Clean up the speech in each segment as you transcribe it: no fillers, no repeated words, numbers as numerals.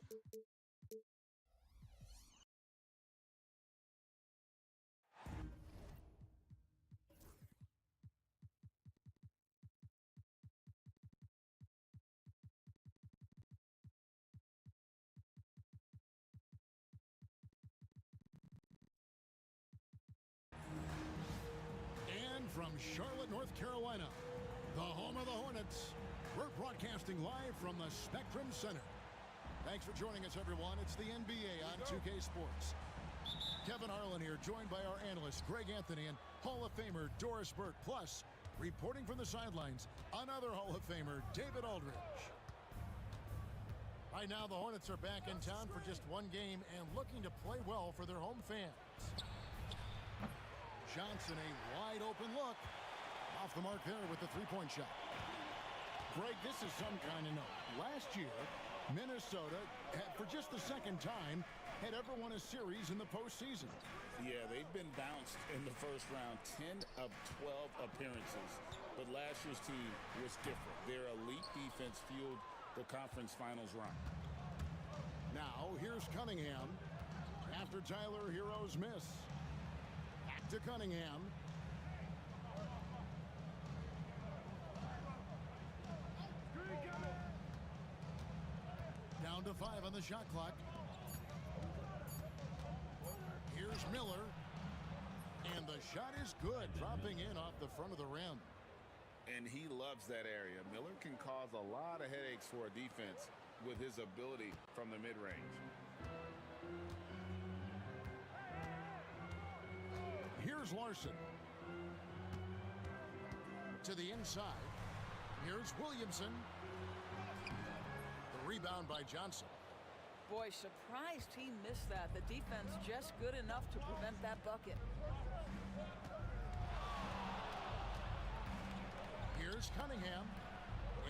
And from Charlotte, North Carolina, the home of the Hornets, we're broadcasting live from the Spectrum Center. Thanks for joining us, everyone. It's the NBA on 2K Sports. Kevin Harlan here, joined by our analyst, Greg Anthony, and Hall of Famer Doris Burke. Plus, reporting from the sidelines, another Hall of Famer, David Aldridge. Right now, the Hornets are back in town for just one game and looking to play well for their home fans. Johnson, a wide open look. Off the mark there with the three-point shot. Greg, this is some kind of note. Last year, Minnesota, for just the second time, had ever won a series in the postseason. Yeah, they've been bounced in the first round, 10 of 12 appearances. But last year's team was different. Their elite defense fueled the conference finals run. Now, here's Cunningham after Tyler Hero's miss. Back to Cunningham. Down to 5 on the shot clock. Here's Miller. And the shot is good, dropping in off the front of the rim. And he loves that area. Miller can cause a lot of headaches for a defense with his ability from the mid-range. Here's Larson. To the inside. Here's Williamson. The rebound by Johnson. Boy, surprised he missed that. The defense just good enough to prevent that bucket. Here's Cunningham.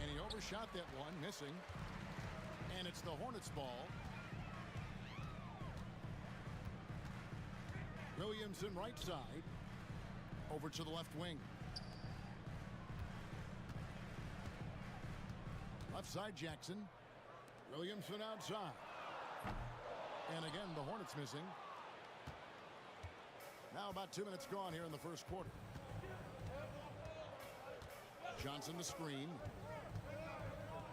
And he overshot that one, missing. And it's the Hornets' ball. Williamson right side. Over to the left wing. Left side Jackson. Williamson outside. And again, the Hornets missing. Now about 2 minutes gone here in the first quarter. Johnson the screen.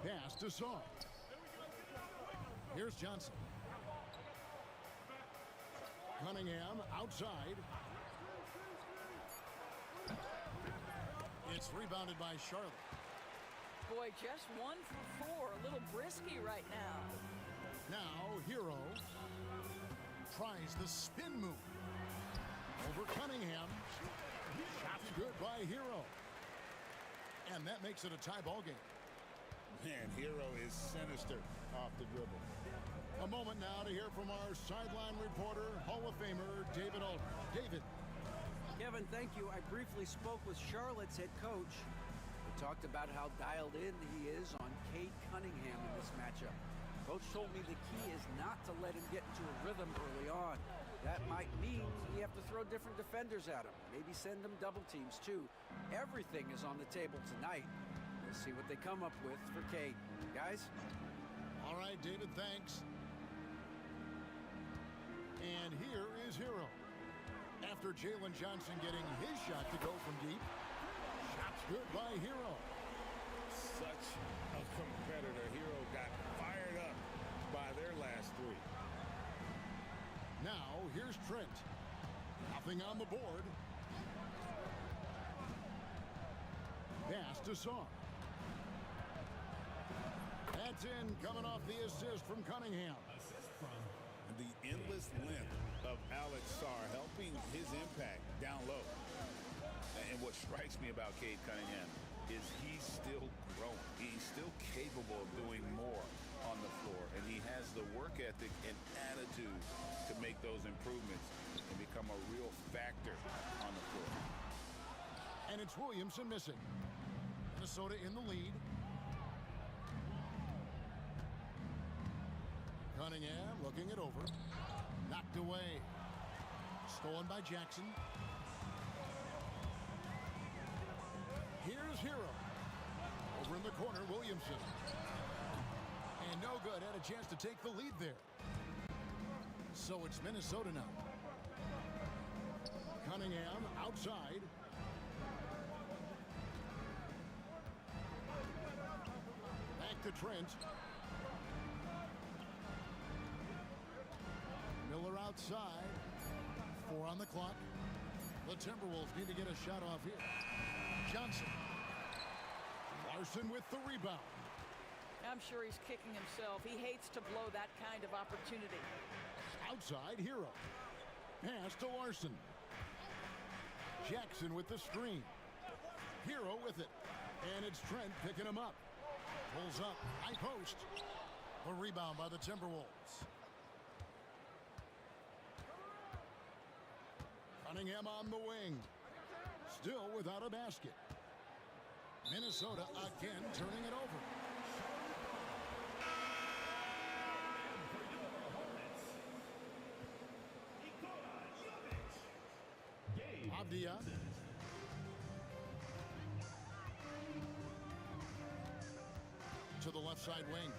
Pass to Saw. Here's Johnson. Cunningham outside. It's rebounded by Charlotte. Boy, just 1 for 4. A little brisky right now. Now, Hero tries the spin move. Over Cunningham. Shot's good by Hero. And that makes it a tie ball game. Man, Hero is sinister off the dribble. A moment now to hear from our sideline reporter, Hall of Famer, David Aldridge. David. Kevin, thank you. I briefly spoke with Charlotte's head coach. We talked about how dialed in he is on Cade Cunningham in this matchup. Coach told me the key is not to let him get into a rhythm early on. That might mean we have to throw different defenders at him. Maybe send them double teams too. Everything is on the table tonight. We'll see what they come up with for Cade. Guys? All right, David, thanks. And here is Hero. After Jalen Johnson getting his shot to go from deep. Shot's good by Hero. Such a competitor. Hero got fired up by their last 3. Now, here's Trent. Nothing on the board. Pass to Saw. That's in, coming off the assist from Cunningham. The endless length of Alex Sarr helping his impact down low. And what strikes me about Cade Cunningham is he's still growing. He's still capable of doing more on the floor. And he has the work ethic and attitude to make those improvements and become a real factor on the floor. And it's Williamson missing. Minnesota in the lead. Cunningham looking it over. Knocked away. Stolen by Jackson. Here's Hero. Over in the corner, Williamson. And no good. Had a chance to take the lead there. So it's Minnesota now. Cunningham outside. Back to Trent. Miller outside. 4 on the clock. The Timberwolves need to get a shot off here. Johnson. Larson with the rebound. I'm sure he's kicking himself. He hates to blow that kind of opportunity. Outside, Hero. Pass to Larson. Jackson with the screen. Hero with it. And it's Trent picking him up. Pulls up. High post. A rebound by the Timberwolves. Cunningham on the wing. Still without a basket. Minnesota again turning it over. Avdia. To the left side wing.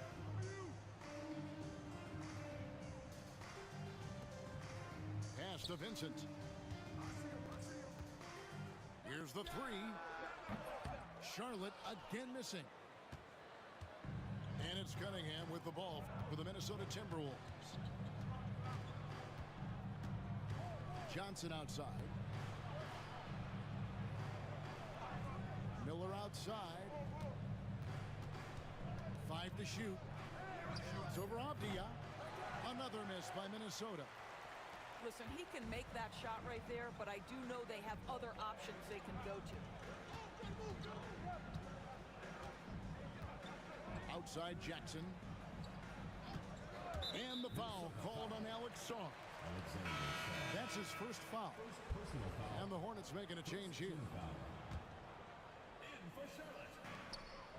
Pass to Vincent. Here's the 3. Charlotte again missing. And it's Cunningham with the ball for the Minnesota Timberwolves. Johnson outside. Miller outside. 5 to shoot. Shoots over Avdia. Another miss by Minnesota. Listen, he can make that shot right there, but I do know they have other options they can go to. Outside Jackson. And the foul called on Alex Sarr. That's his first foul. And the Hornets making a change here.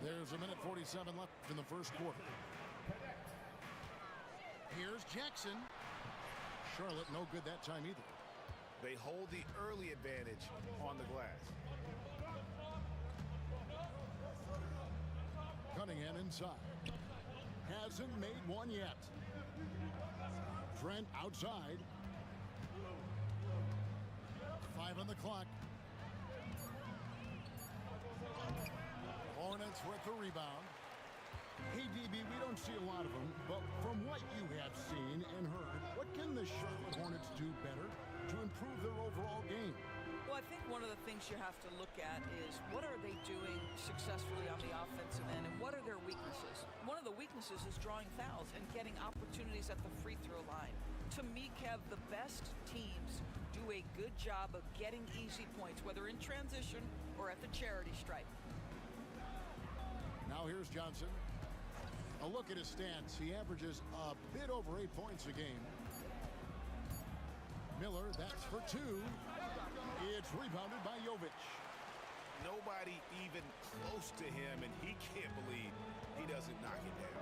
There's a minute 47 left in the first quarter. Here's Jackson. Charlotte no good that time either. They hold the early advantage on the glass. Cunningham inside. Hasn't made one yet. Trent outside. 5 on the clock. Hornets with the rebound. Hey, DB, we don't see a lot of them, but from what you have seen and heard, what can the Charlotte Hornets do better to improve their overall game? Well, I think one of the things you have to look at is what are they doing successfully on the offensive end and what are their weaknesses? One of the weaknesses is drawing fouls and getting opportunities at the free throw line. To me, Kev, the best teams do a good job of getting easy points, whether in transition or at the charity stripe. Now here's Johnson. A look at his stats. He averages a bit over 8 points a game. Miller, that's for 2. It's rebounded by Jovic. Nobody even close to him, and he can't believe he doesn't knock it down.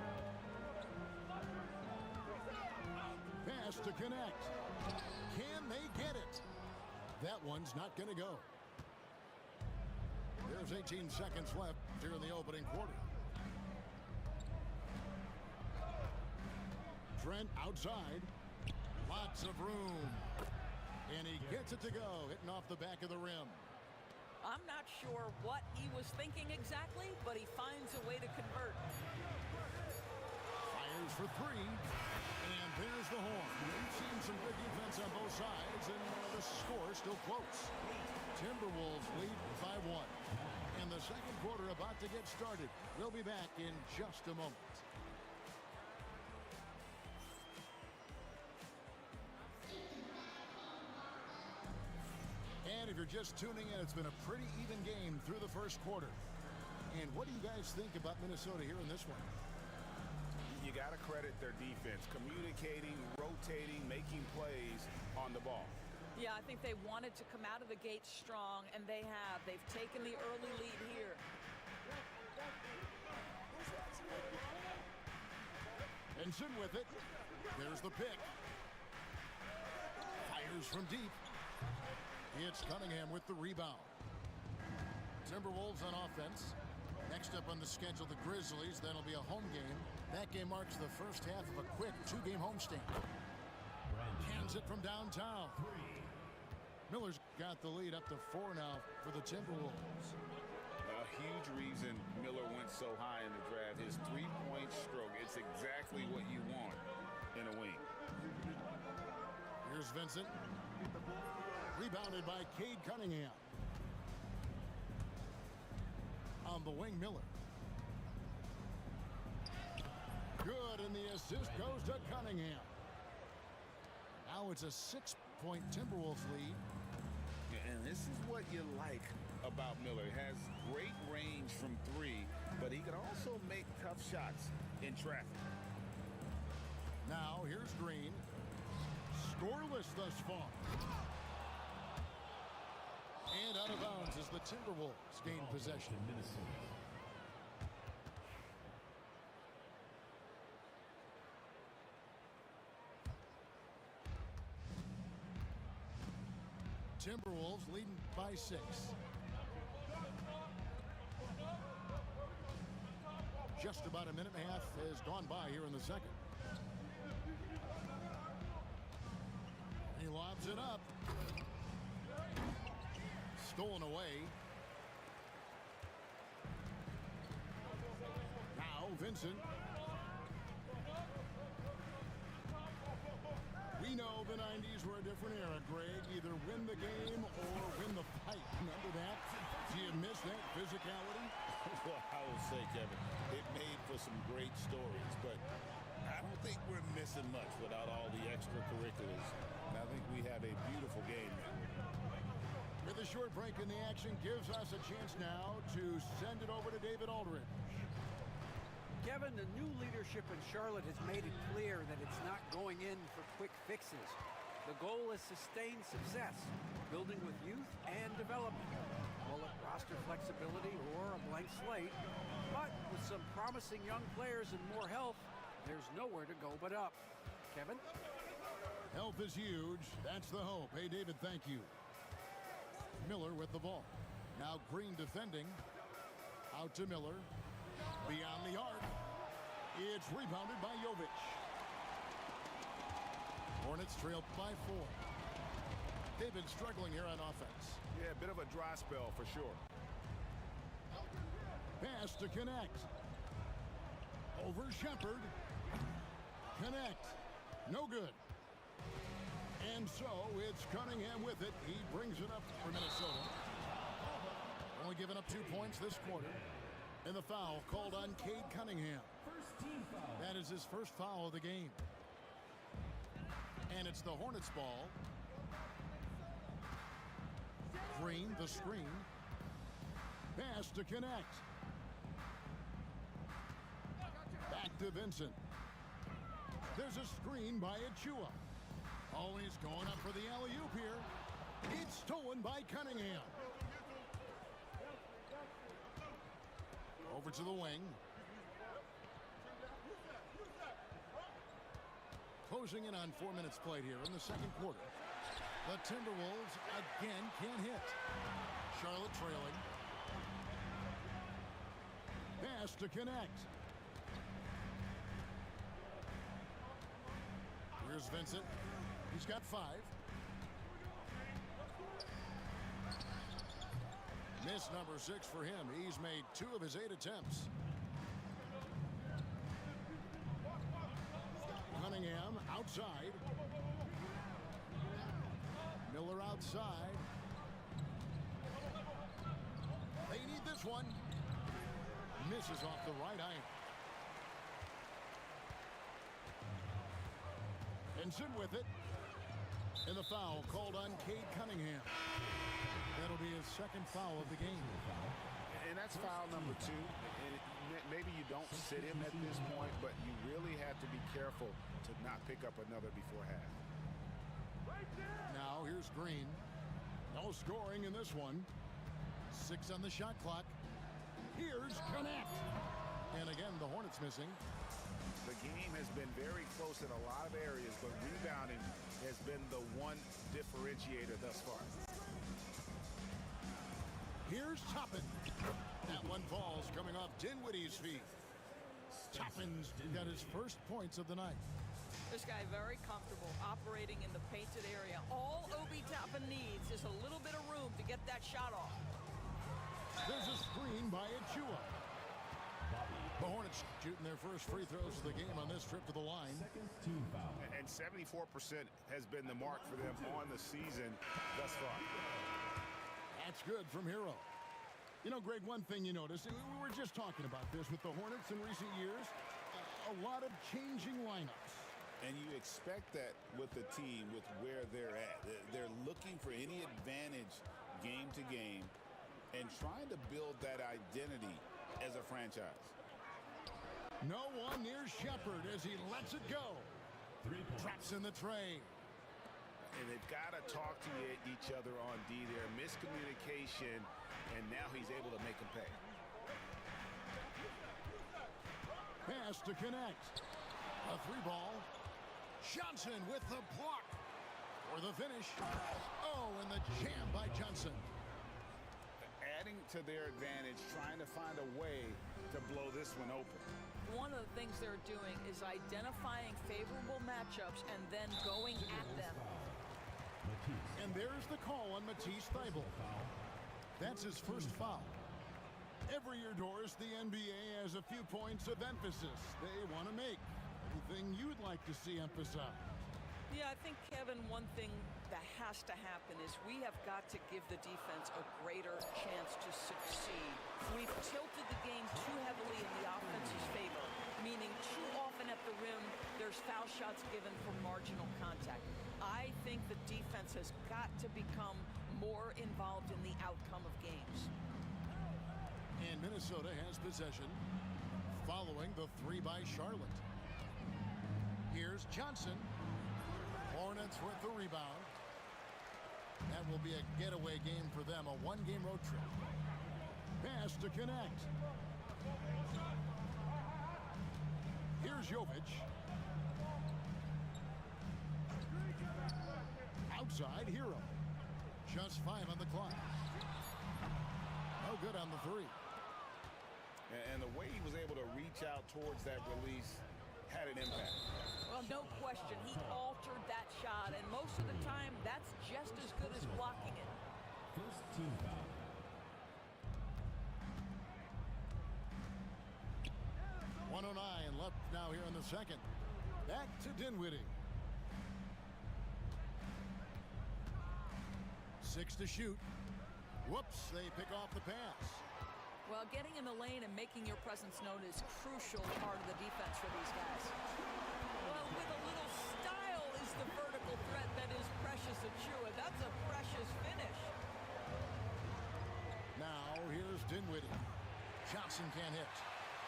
Pass to connect. Can they get it? That one's not going to go. There's 18 seconds left here in the opening quarter. Trent outside. Lots of room. And he gets it to go, hitting off the back of the rim. I'm not sure what he was thinking exactly, but he finds a way to convert. Fires for 3. And there's the horn. We've seen some good defense on both sides, and the score still close. Timberwolves lead by 1. And the second quarter about to get started. We'll be back in just a moment. And if you're just tuning in, it's been a pretty even game through the first quarter. And what do you guys think about Minnesota here in this one? You got to credit their defense, communicating, rotating, making plays on the ball. Yeah, I think they wanted to come out of the gate strong, and they have. They've taken the early lead here. Benson with it. There's the pick. Fires from deep. It's Cunningham with the rebound. Timberwolves on offense. Next up on the schedule, the Grizzlies. That'll be a home game That game marks the first half of a quick two-game homestand. Cans it from downtown. Miller's got the lead up to 4 now for the Timberwolves. A huge reason Miller went so high in the draft. His three-point stroke. It's exactly what you want in a wing. Here's Vincent. Rebounded by Cade Cunningham. On the wing, Miller. Good, and the assist goes to Cunningham. Now it's a 6-point Timberwolves lead. And this is what you like about Miller. He has great range from 3, but he can also make tough shots in traffic. Now here's Green. Scoreless thus far. And out of bounds as the Timberwolves gain possession. Timberwolves leading by 6. Just about a minute and a half has gone by here in the second. He lobs it up. Stolen away. Now Vincent. We know the 90s were a different era, Greg. Either win the game or win the fight. Remember that? Do you miss that physicality? Well, I will say, Kevin, it made for some great stories, but I don't think we're missing much without all the extracurriculars. And I think we have a beautiful game now. With a short break in the action gives us a chance now to send it over to David Aldridge. Kevin, the new leadership in Charlotte has made it clear that it's not going in for quick fixes. The goal is sustained success, building with youth and development. Call it roster flexibility or a blank slate. But with some promising young players and more health, there's nowhere to go but up. Kevin? Health is huge. That's the hope. Hey, David, thank you. Miller with the ball. Now Green defending. Out to Miller. Beyond the arc. It's rebounded by Jovic. Hornets trail by 4. They've been struggling here on offense. Yeah, a bit of a dry spell for sure. Pass to connect. Over Shepherd. Connect. No good. And so it's Cunningham with it. He brings it up for Minnesota. Only given up 2 points this quarter. And the foul called on Cade Cunningham. That is his first foul of the game. And it's the Hornets ball. Green, the screen. Pass to connect. Back to Vincent. There's a screen by Achua. Always going up for the alley-oop here. It's stolen by Cunningham. Over to the wing. Closing in on 4 minutes played here in the second quarter. The Timberwolves again can't hit. Charlotte trailing. Pass to connect. Here's Vincent. He's got 5. Miss number 6 for him. He's made 2 of his 8 attempts. Cunningham outside. Miller outside. They need this one. Misses off the right iron. Vincent with it. And the foul called on Cade Cunningham. That'll be his second foul of the game. And that's foul number 2. And maybe you don't sit him at this point, but you really have to be careful to not pick up another before half. Now here's Green. No scoring in this one. 6 on the shot clock. Here's connect. And again, the Hornets missing. The game has been very close in a lot of areas, but rebounding has been the one differentiator thus far. Here's Toppin. That one falls coming off Dinwiddie's feet. Toppins got his first points of the night. This guy very comfortable operating in the painted area. All Obi Toppin needs is a little bit of room to get that shot off. There's a screen by Achua. The Hornets shooting their first free throws of the game on this trip to the line. And 74% has been the mark for them on the season thus far. That's good from Hero. You know, Greg, one thing you notice, we were just talking about this with the Hornets in recent years, a lot of changing lineups. And you expect that with the team, with where they're at. They're looking for any advantage game to game and trying to build that identity as a franchise. No one near Shepard as he lets it go. Drops in the tray. And they've got to talk to each other on D there. Miscommunication, and now he's able to make them pay. Pass to connect. A three ball. Johnson with the block for the finish. Oh, and the jam by Johnson. Adding to their advantage, trying to find a way to blow this one open. One of the things they're doing is identifying favorable matchups and then going at them. And there's the call on Matisse Thybulle. That's his first foul. Every year, Doris, the NBA has a few points of emphasis they want to make. Anything you'd like to see emphasized? Yeah, I think, Kevin, one thing that has to happen is we have got to give the defense a greater chance to succeed. We've tilted the game too heavily in the offense's favor, meaning too often at the rim, there's foul shots given for marginal contact. I think the defense has got to become more involved in the outcome of games. And Minnesota has possession following the three by Charlotte. Here's Johnson. Hornets with the rebound. That will be a getaway game for them, a one-game road trip. Pass to connect. Here's Jovic. Outside, Hero. Just 5 on the clock. No good on the three. And the way he was able to reach out towards that release had an impact. Well, no question. He altered that shot, and most of the time, that's just as good as blocking it. First team foul. .109 left now here in the second. Back to Dinwiddie. 6 to shoot. Whoops, they pick off the pass. Well, getting in the lane and making your presence known is a crucial part of the defense for these guys. Well, with a little style is the vertical threat that is Precious Achiuwa. That's a precious finish. Now, here's Dinwiddie. Johnson can't hit.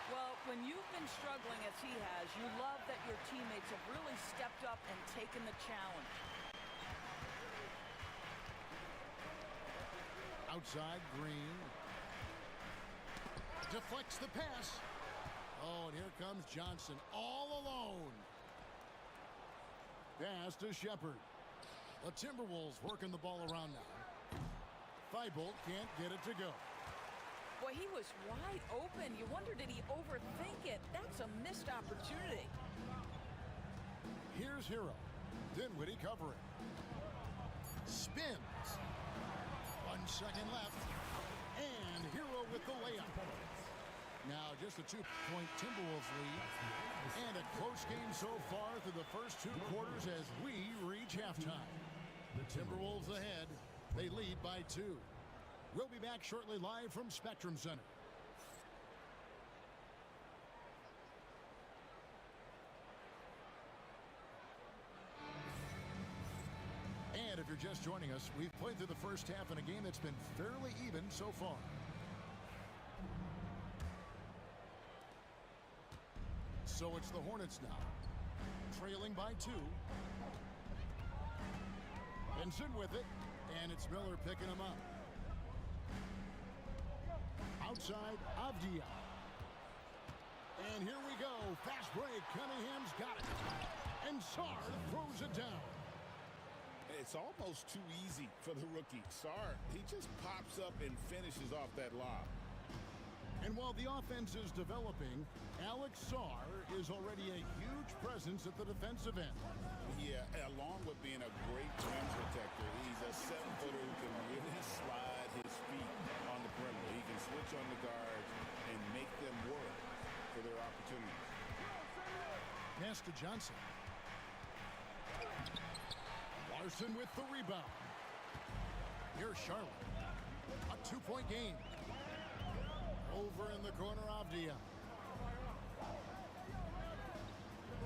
Well, when you've been struggling as he has, you love that your teammates have really stepped up and taken the challenge. Outside, Green. Deflects the pass. Oh, and here comes Johnson all alone. Pass to Shepard. The Timberwolves working the ball around now. Thybulle can't get it to go. Boy, he was wide open. You wonder, did he overthink it? That's a missed opportunity. Here's Hero. Dinwiddie covering. Spins. 1 second left. And Hero with the layup. Now just a 2-point Timberwolves lead. And a close game so far through the first 2 quarters as we reach halftime. The Timberwolves ahead. They lead by 2. We'll be back shortly live from Spectrum Center. And if you're just joining us, we've played through the first half in a game that's been fairly even so far. So it's the Hornets now, trailing by 2. Benson with it, and it's Miller picking him up. Outside, Avdia. And here we go. Fast break. Cunningham's got it. And Sarr throws it down. It's almost too easy for the rookie. Sarr, he just pops up and finishes off that lob. And while the offense is developing, Alex Sarr is already a huge presence at the defensive end. Yeah, along with being a great rim protector, he's a 7-footer who can really slide his feet on the perimeter. He can switch on the guards and make them work for their opportunities. Pass to Johnson. Larson with the rebound. Here's Charlotte. A 2-point game. Over in the corner, Avdia.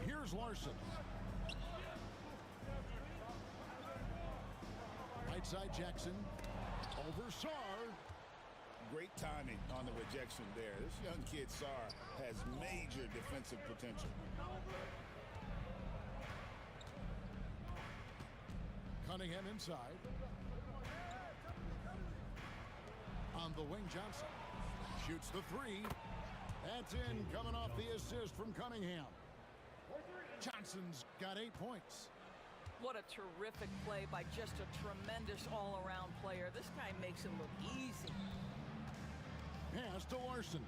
Here's Larson. Right side Jackson. Over Sarr. Great timing on the rejection there. This young kid, Sarr, has major defensive potential. Cunningham inside. On the wing, Johnson. Shoots the three. That's in, coming off the assist from Cunningham. Johnson's got 8 points. What a terrific play by just a tremendous all-around player. This guy makes it look easy. Pass to Larson.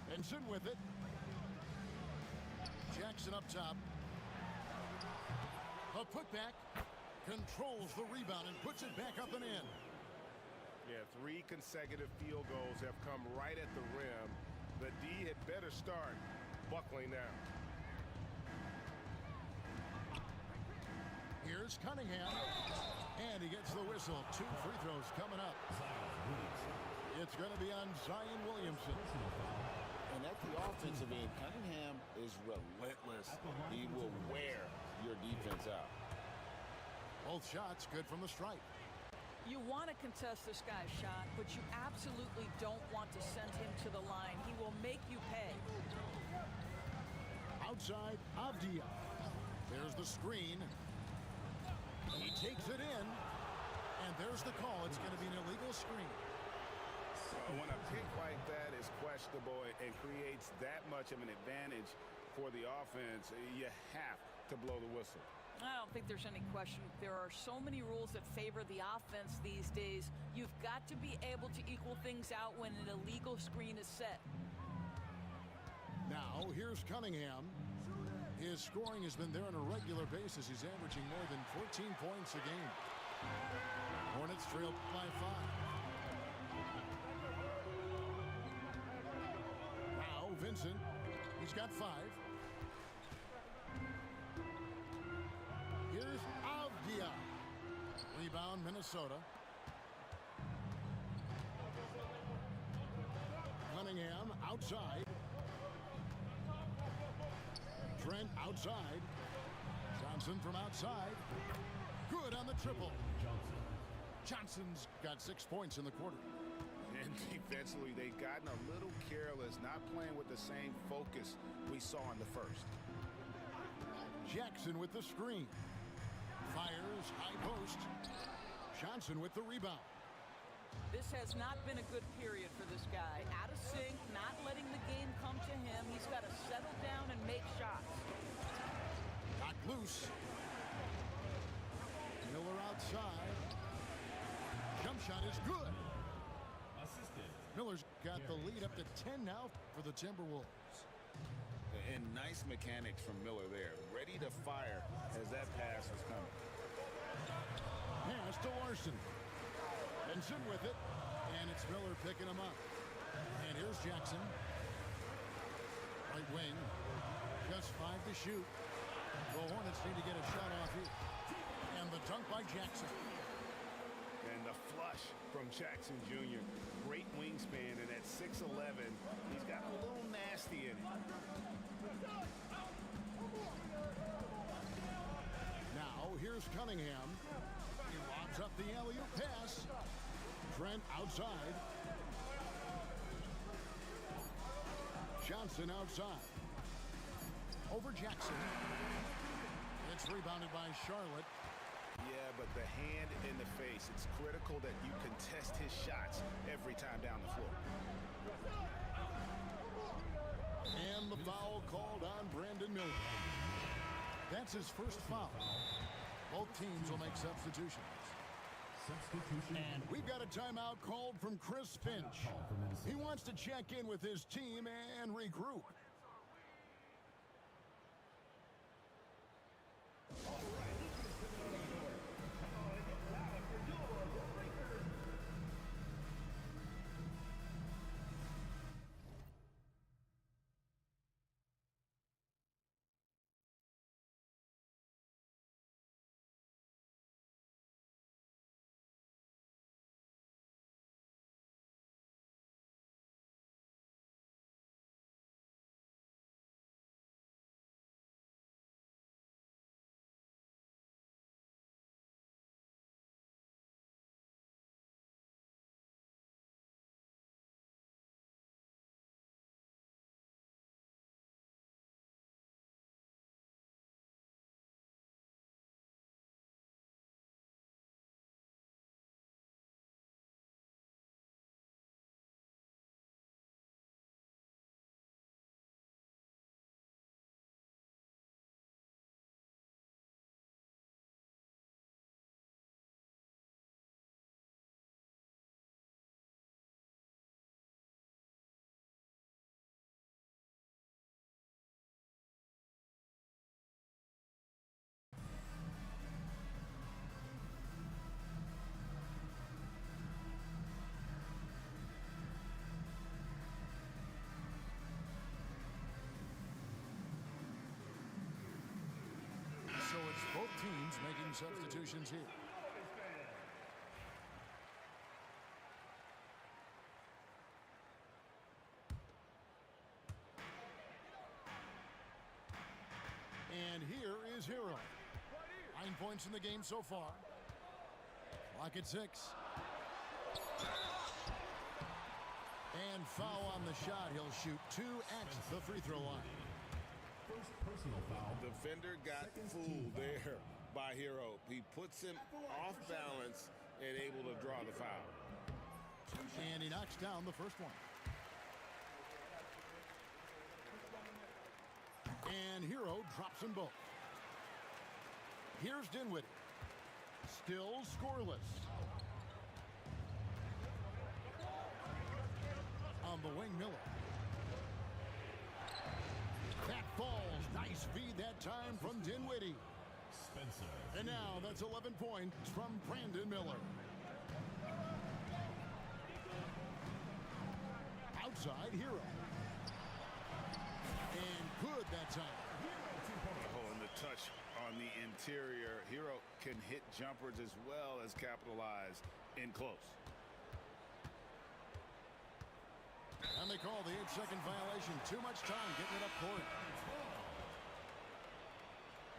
Benson with it. Jackson up top. A putback. Controls the rebound and puts it back up and in. Yeah, 3 consecutive field goals have come right at the rim. The D had better start buckling down. Here's Cunningham. And he gets the whistle. 2 free throws coming up. It's going to be on Zion Williamson. And at the offensive end, Cunningham is relentless. He will wear your defense out. Both shots good from the stripe. You want to contest this guy's shot, but you absolutely don't want to send him to the line. He will make you pay. Outside, Avdia. There's the screen. He takes it in. And there's the call. It's going to be an illegal screen. When a pick like that is questionable and creates that much of an advantage for the offense, you have to blow the whistle. I don't think there's any question. There are so many rules that favor the offense these days. You've got to be able to equal things out when an illegal screen is set. Now, here's Cunningham. His scoring has been there on a regular basis. He's averaging more than 14 points a game. Hornets trail by 5. Now, Vincent. He's got 5. Here's Avdia. Rebound, Minnesota. Cunningham outside. Trent outside. Johnson from outside. Good on the triple. Johnson's got 6 points in the quarter. And defensively, they've gotten a little careless, not playing with the same focus we saw in the first. Jackson with the screen. Fires, high post. Johnson with the rebound. This has not been a good period for this guy. Out of sync, not letting the game come to him. He's got to settle down and make shots. Knocked loose. Miller outside. Jump shot is good. Miller's got the lead up to 10 now for the Timberwolves. And nice mechanics from Miller there. Ready to fire as that pass was coming. Pass to Larson. Benson with it. And it's Miller picking him up. And here's Jackson. Right wing. Just 5 to shoot. The Hornets need to get a shot off here. And the dunk by Jackson. And the flush from Jackson Jr. Great wingspan, and at 6'11", he's got a little nasty in it. Now, here's Cunningham. He lobs up the alley-oop pass. Trent outside. Johnson outside. Over Jackson. It's rebounded by Charlotte. Yeah, but the hand in the face, it's critical that you contest his shots every time down the floor. And the foul called on Brandon Miller. That's his first foul. Both teams will make substitutions. Substitution. And we've got a timeout called from Chris Finch. He wants to check in with his team and regroup. So it's both teams making substitutions here. And here is Hero. 9 points in the game so far. Clock at 6. And foul on the shot. He'll shoot 2 at the free throw line. First personal foul. Defender got fooled there by Hero. He puts him off balance and able to draw the foul. And he knocks down the first one. And Hero drops them both. Here's Dinwiddie. Still scoreless. On the wing, Miller. That falls. Nice feed that time from Dinwiddie. Spencer. And now that's 11 points from Brandon Miller. Outside, Hero. And good that time. Oh, and the touch on the interior. Hero can hit jumpers as well as capitalize in close. And they call the 8-second violation. Too much time getting it up court.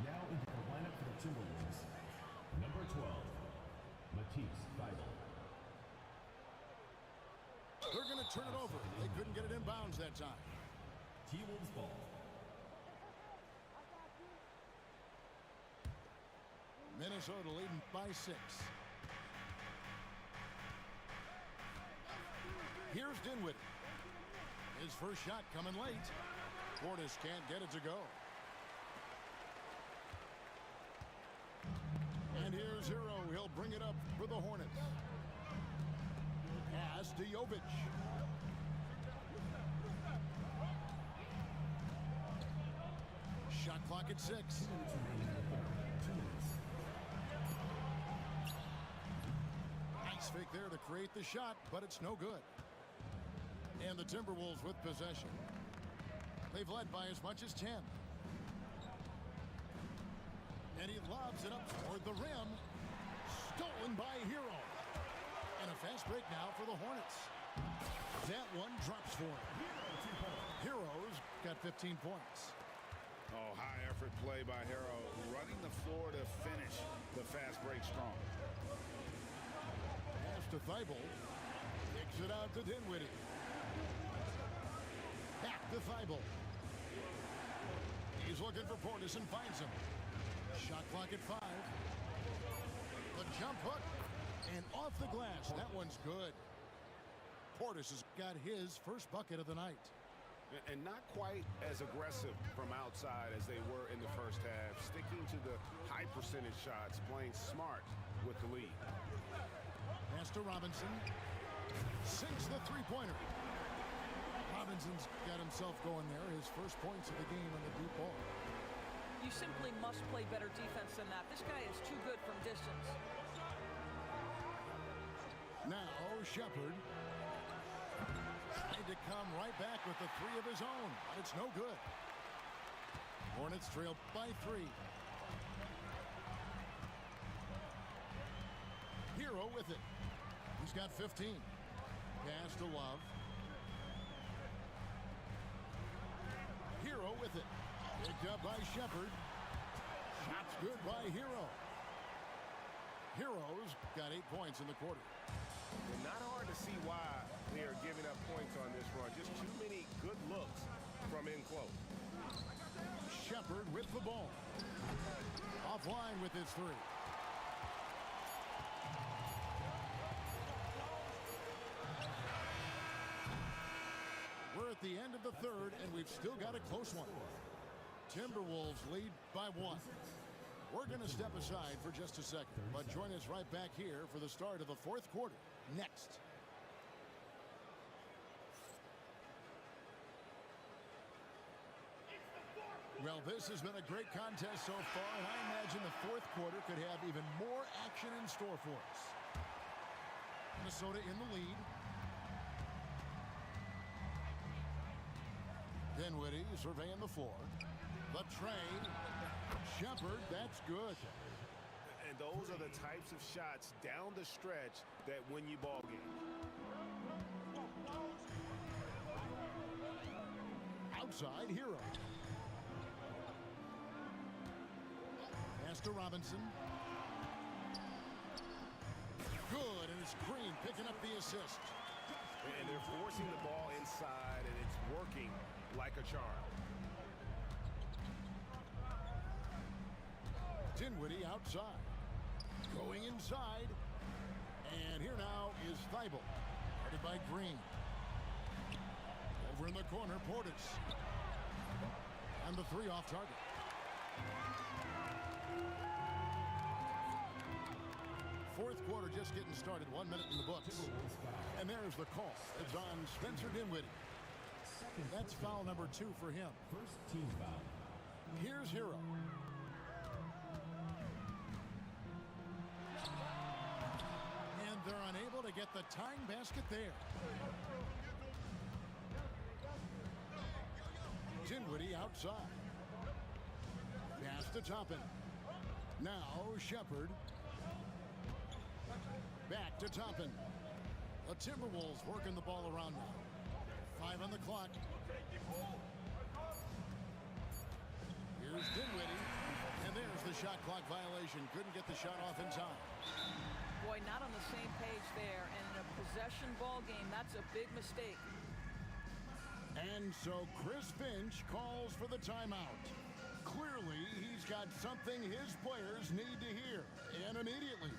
Now into the lineup for the Timberwolves. Number 12, Matisse Thybulle. They're going to turn it over. They couldn't get it in bounds that time. T-Wolves ball. Minnesota leading by 6. Here's Dinwiddie. His first shot coming late. Hornets can't get it to go. And here's Hero. He'll bring it up for the Hornets. Pass to Jovic. Shot clock at 6. Nice fake there to create the shot, but it's no good. And the Timberwolves with possession. They've led by as much as 10. And he lobs it up toward the rim. Stolen by Hero. And a fast break now for the Hornets. That one drops for him. Hero's got 15 points. Oh, high effort play by Hero. Running the floor to finish the fast break strong. Pass to Thybulle. Kicks it out to Dinwiddie. Back to Thybulle. He's looking for Portis and finds him. Shot clock at 5. The jump hook. And off the glass. That one's good. Portis has got his first bucket of the night. And not quite as aggressive from outside as they were in the first half. Sticking to the high percentage shots. Playing smart with the lead. Pass to Robinson. Sinks the three-pointer. Robinson's got himself going there. His first points of the game on the deep ball. You simply must play better defense than that. This guy is too good from distance. Now Shepard tried to come right back with the three of his own, but it's no good. Hornets trail by 3. Hero with it. He's got 15. Pass to Love. Hero with it. Picked up by Shepard. Shot's good by Hero. Hero's got 8 points in the quarter. And not hard to see why they are giving up points on this run. Just too many good looks from in close. Shepard with the ball. Offline with his 3. We're at the end of the third, and we've still got a close one. Timberwolves lead by 1. We're going to step aside for just a second, but join us right back here for the start of the fourth quarter next. Well, this has been a great contest so far, and I imagine the fourth quarter could have even more action in store for us. Minnesota in the lead. Dinwiddie surveying the floor. The train. Shepard, that's good. And those are the types of shots down the stretch that win you ball games. Outside, Hero. Pass to Robinson. Good, and it's Green picking up the assist. And they're forcing the ball inside, and it's working like a charm. Dinwiddie outside. Going inside. And here now is Thibault. Guarded by Green. Over in the corner, Portis. And the 3 off target. Fourth quarter just getting started. 1 minute in the books. And there's the call. It's on Spencer Dinwiddie. That's foul number 2 for him. First team foul. Here's Hero. And they're unable to get the tying basket there. Dinwiddie outside. Pass to Toppin. Now Shepard. Back to Toppin. The Timberwolves working the ball around now. 5 on the clock. Here's Dinwiddie. And there's the shot clock violation. Couldn't get the shot off in time. Boy, not on the same page there. And in a possession ball game, that's a big mistake. And so Chris Finch calls for the timeout. Clearly, he's got something his players need to hear. And immediately.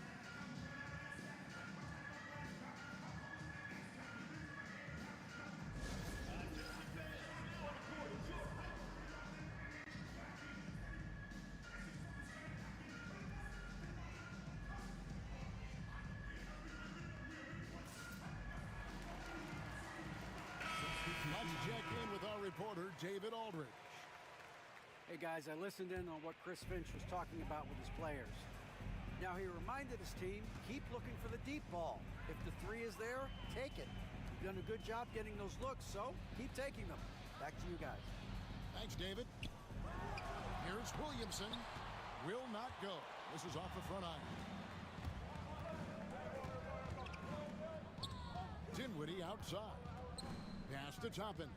Let's check in with our reporter, David Aldridge. Hey guys, I listened in on what Chris Finch was talking about with his players. Now he reminded his team, keep looking for the deep ball. If the 3 is there, take it. You've done a good job getting those looks, so keep taking them. Back to you guys. Thanks, David. Here's Williamson. Will not go. This is off the front iron. Dinwiddie outside. Pass to Toppin.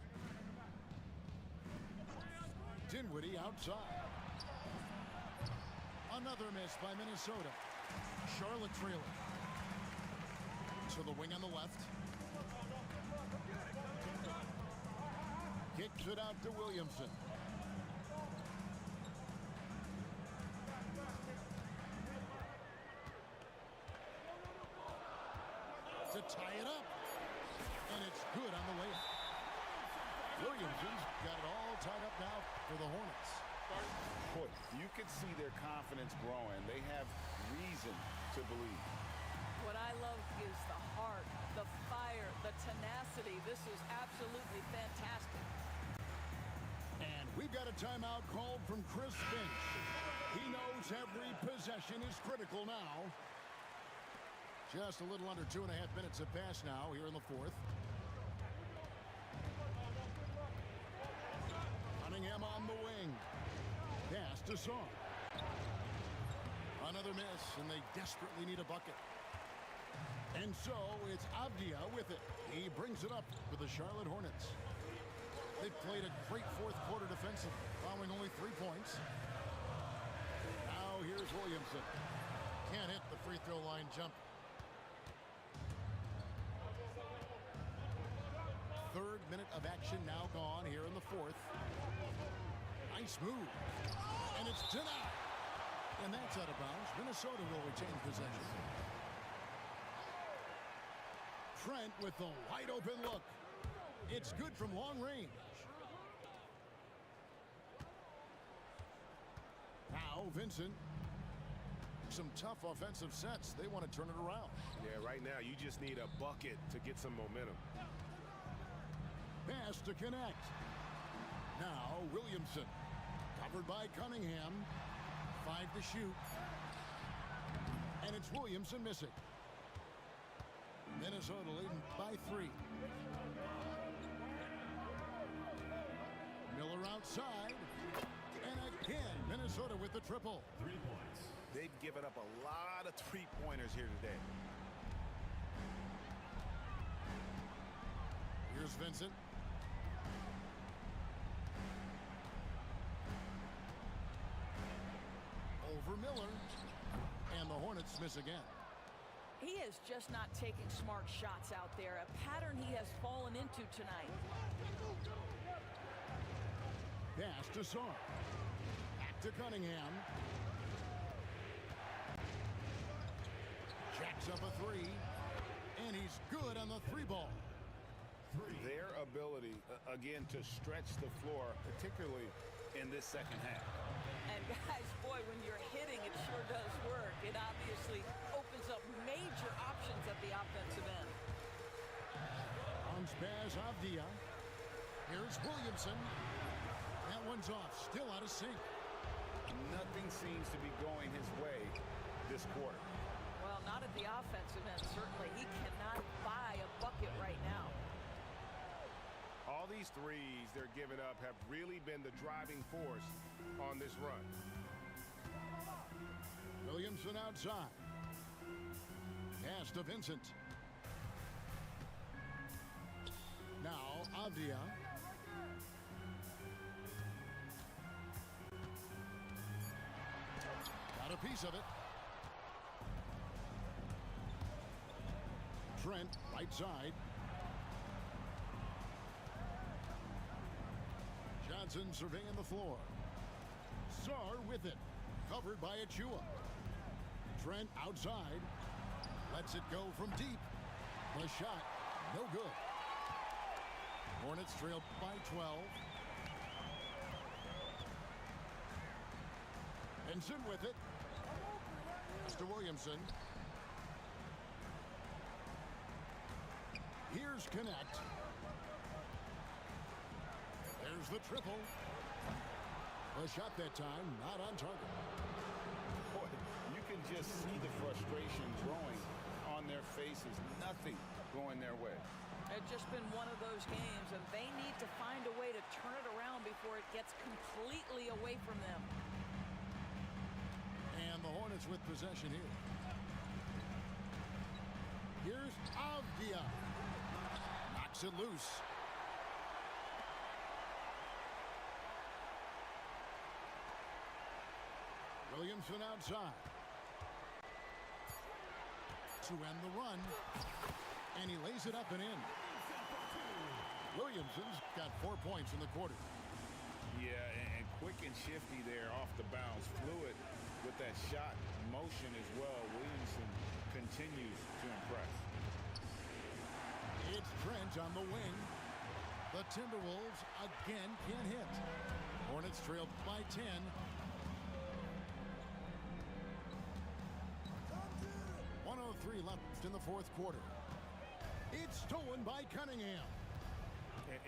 Dinwiddie outside. Another miss by Minnesota. Charlotte trailing. To the wing on the left. Kicks it out to Williamson. To tie it up. And it's good on the layup. Williamson's got it all tied up now for the Hornets. Boy, you can see their confidence growing. They have reason to believe. Boy, What I love is the heart, the fire, the tenacity. This is absolutely fantastic. And we've got a timeout called from Chris Finch. He knows every possession is critical now. Just a little under 2.5 minutes have passed now here in the fourth. Cunningham on the wing. Pass to Saar. Another miss, and they desperately need a bucket. And so it's Avdia with it. He brings it up for the Charlotte Hornets. They've played a great fourth quarter defensive, following only 3 points. Now here's Williamson. Can't hit the free throw line jump. Third minute of action now gone here in the fourth. Nice move. And it's denied. And that's out of bounds. Minnesota will retain possession. Trent with the wide open look. It's good from long range. Now Vincent. Some tough offensive sets. They want to turn it around. Yeah, right now you just need a bucket to get some momentum. Pass to connect. Now Williamson. Covered by Cunningham. 5 to shoot. And it's Williamson missing. Minnesota leading by 3. Miller outside. And again, Minnesota with the triple. 3 points. They've given up a lot of three-pointers here today. Here's Vincent. Over Miller. And the Hornets miss again. He is just not taking smart shots out there, a pattern he has fallen into tonight. Pass to Saar. Back to Cunningham. Jacks up a 3. And he's good on the 3 ball. Their ability, again, to stretch the floor, particularly in this second half. And guys, boy, when you're hitting, it sure does work. It obviously opens up major options at the offensive end. Bounce pass, Avdia. Here's Williamson. That one's off, still out of sync. Nothing seems to be going his way this quarter. Well, not at the offensive end, certainly. He cannot buy a bucket right now. All these threes they're giving up have really been the driving force on this run. Williamson outside. Pass to Vincent. Now Avdia. Got a piece of it. Trent, right side. Johnson surveying the floor. Saar with it. Covered by Achua. Trent outside. Lets it go from deep. The shot, no good. Hornets trail by 12. Benson with it. To Williamson. Here's Connect. There's the triple. A shot that time, not on target. Boy, you can just see the frustration growing on their faces. Nothing going their way. It's just been one of those games, and they need to find a way to turn it around before it gets completely away from them. And the Hornets with possession here. Here's Avdia. Knocks it loose. Williamson outside. To end the run. And he lays it up and in. Williamson's got 4 points in the quarter. Yeah, and quick and shifty there off the bounce. Fluid with that shot motion as well. Williamson continues to impress. It's Trent on the wing. The Timberwolves again can't hit. Hornets trail by 10. 2:33 left in the fourth quarter. It's stolen by Cunningham.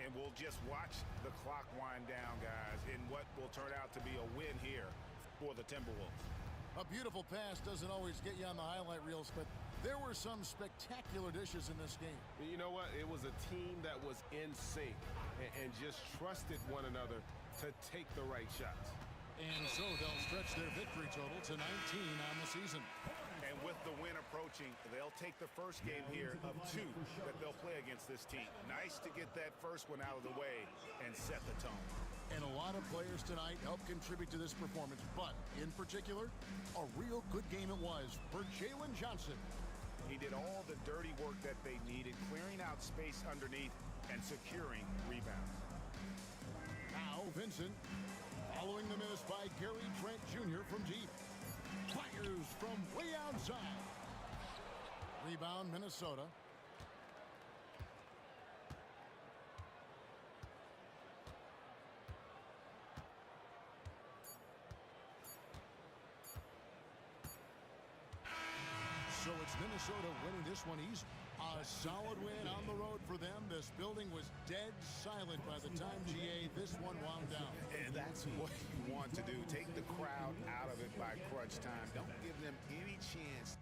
And we'll just watch the clock wind down, guys, in what will turn out to be a win here for the Timberwolves. A beautiful pass doesn't always get you on the highlight reels, but there were some spectacular dishes in this game. You know what? It was a team that was in sync and just trusted one another to take the right shots. And so they'll stretch their victory total to 19 on the season. And with the win approaching, they'll take the first game here of 2 that they'll play against this team. Nice to get that first one out of the way and set the tone. And a lot of players tonight helped contribute to this performance, but in particular, a real good game it was for Jalen Johnson. He did all the dirty work that they needed, clearing out space underneath and securing rebounds. Now Vincent, following the miss by Gary Trent Jr. from deep. Fires from way outside. Rebound, Minnesota. So it's Minnesota winning this one easy. A solid win on the road for them. This building was dead silent by the time, GA, this one wound down. And that's what you want to do. Take the crowd out of it by crunch time. Don't give them any chance